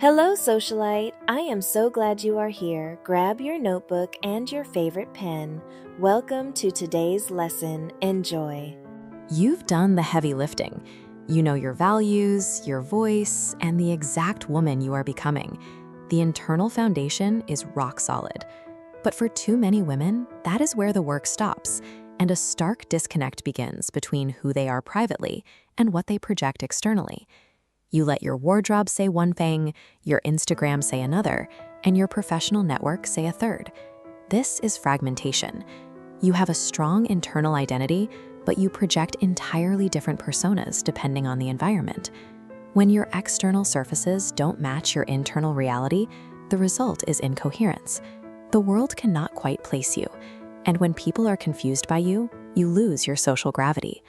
Hello, Socialite. I am so glad you are here. Grab your notebook and your favorite pen. Welcome to today's lesson. Enjoy. You've done the heavy lifting. You know your values, your voice, and the exact woman you are becoming. The internal foundation is rock solid. But for too many women, that is where the work stops, and a stark disconnect begins between who they are privately and what they project externally. You let your wardrobe say one thing, your Instagram say another, and your professional network say a third. This is fragmentation. You have a strong internal identity, but you project entirely different personas depending on the environment. When your external surfaces don't match your internal reality, the result is incoherence. The world cannot quite place you, and when people are confused by you, you lose your social gravity.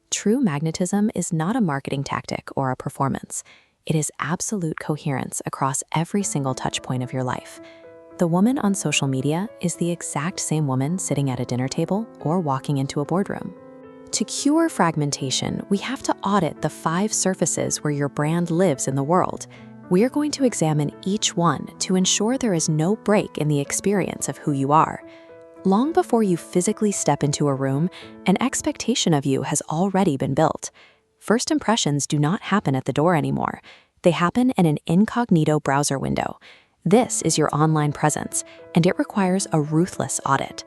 True magnetism is not a marketing tactic or a performance. It is absolute coherence across every single touch point of your life. The woman on social media is the exact same woman sitting at a dinner table or walking into a boardroom. To cure fragmentation, we have to audit the 5 surfaces where your brand lives in the world. We are going to examine each one to ensure there is no break in the experience of who you are. Long before you physically step into a room, an expectation of you has already been built. First impressions do not happen at the door anymore. They happen in an incognito browser window. This is your online presence, and it requires a ruthless audit.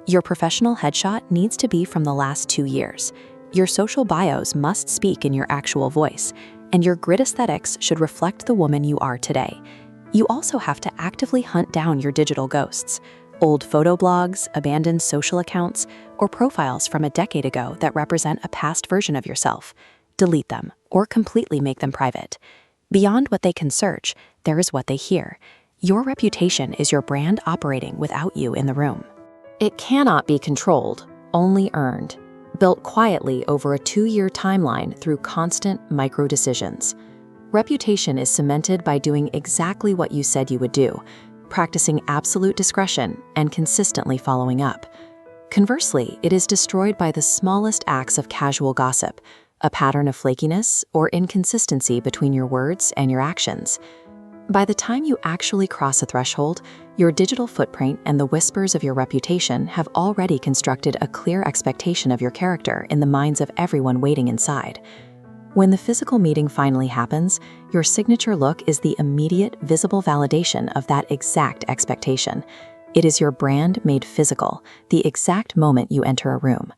Your professional headshot needs to be from the last 2 years. Your social bios must speak in your actual voice, and your grid aesthetics should reflect the woman you are today. You also have to actively hunt down your digital ghosts. Old photo blogs, abandoned social accounts, or profiles from a decade ago that represent a past version of yourself. Delete them, or completely make them private. Beyond what they can search, there is what they hear. Your reputation is your brand operating without you in the room. It cannot be controlled, only earned. Built quietly over a 2-year timeline through constant micro-decisions. Reputation is cemented by doing exactly what you said you would do, practicing absolute discretion and consistently following up. Conversely, it is destroyed by the smallest acts of casual gossip, a pattern of flakiness or inconsistency between your words and your actions. By the time you actually cross a threshold, your digital footprint and the whispers of your reputation have already constructed a clear expectation of your character in the minds of everyone waiting inside. When the physical meeting finally happens, your signature look is the immediate, visible validation of that exact expectation. It is your brand made physical, the exact moment you enter a room.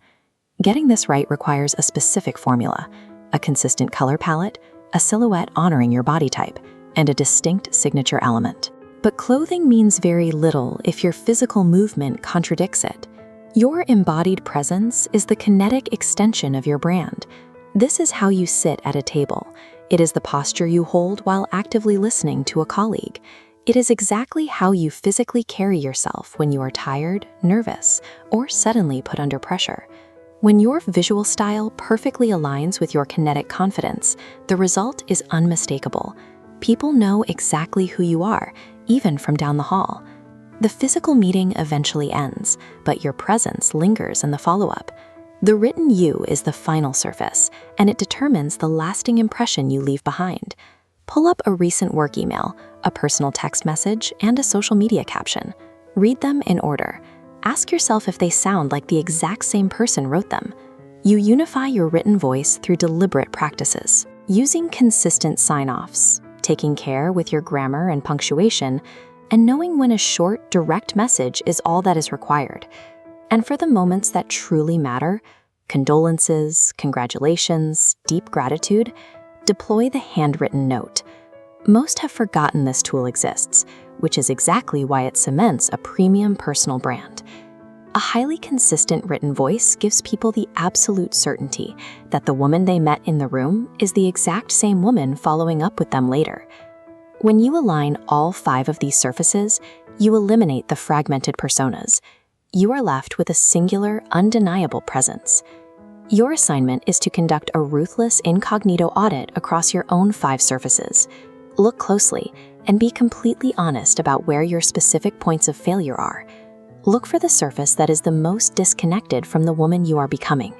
Getting this right requires a specific formula, a consistent color palette, a silhouette honoring your body type, and a distinct signature element. But clothing means very little if your physical movement contradicts it. Your embodied presence is the kinetic extension of your brand. This is how you sit at a table. It is the posture you hold while actively listening to a colleague. It is exactly how you physically carry yourself when you are tired, nervous, or suddenly put under pressure. When your visual style perfectly aligns with your kinetic confidence, the result is unmistakable. People know exactly who you are, even from down the hall. The physical meeting eventually ends, but your presence lingers in the follow-up. The written you is the final surface, and it determines the lasting impression you leave behind. Pull up a recent work email, a personal text message, and a social media caption. Read them in order. Ask yourself if they sound like the exact same person wrote them. You unify your written voice through deliberate practices, using consistent sign-offs, taking care with your grammar and punctuation, and knowing when a short, direct message is all that is required. And for the moments that truly matter, condolences, congratulations, deep gratitude, deploy the handwritten note. Most have forgotten this tool exists, which is exactly why it cements a premium personal brand. A highly consistent written voice gives people the absolute certainty that the woman they met in the room is the exact same woman following up with them later. When you align all 5 of these surfaces, you eliminate the fragmented personas. You are left with a singular, undeniable presence. Your assignment is to conduct a ruthless incognito audit across your own 5 surfaces. Look closely and be completely honest about where your specific points of failure are. Look for the surface that is the most disconnected from the woman you are becoming.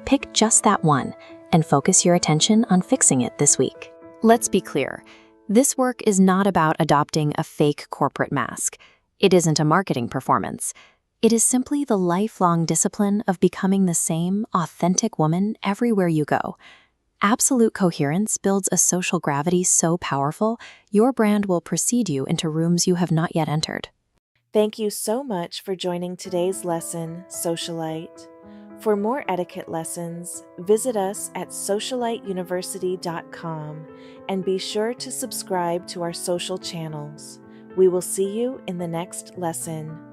Pick just that one and focus your attention on fixing it this week. Let's be clear. This work is not about adopting a fake corporate mask. It isn't a marketing performance. It is simply the lifelong discipline of becoming the same authentic woman everywhere you go. Absolute coherence builds a social gravity so powerful, your brand will precede you into rooms you have not yet entered. Thank you so much for joining today's lesson, Socialite. For more etiquette lessons, visit us at socialiteuniversity.com and be sure to subscribe to our social channels. We will see you in the next lesson.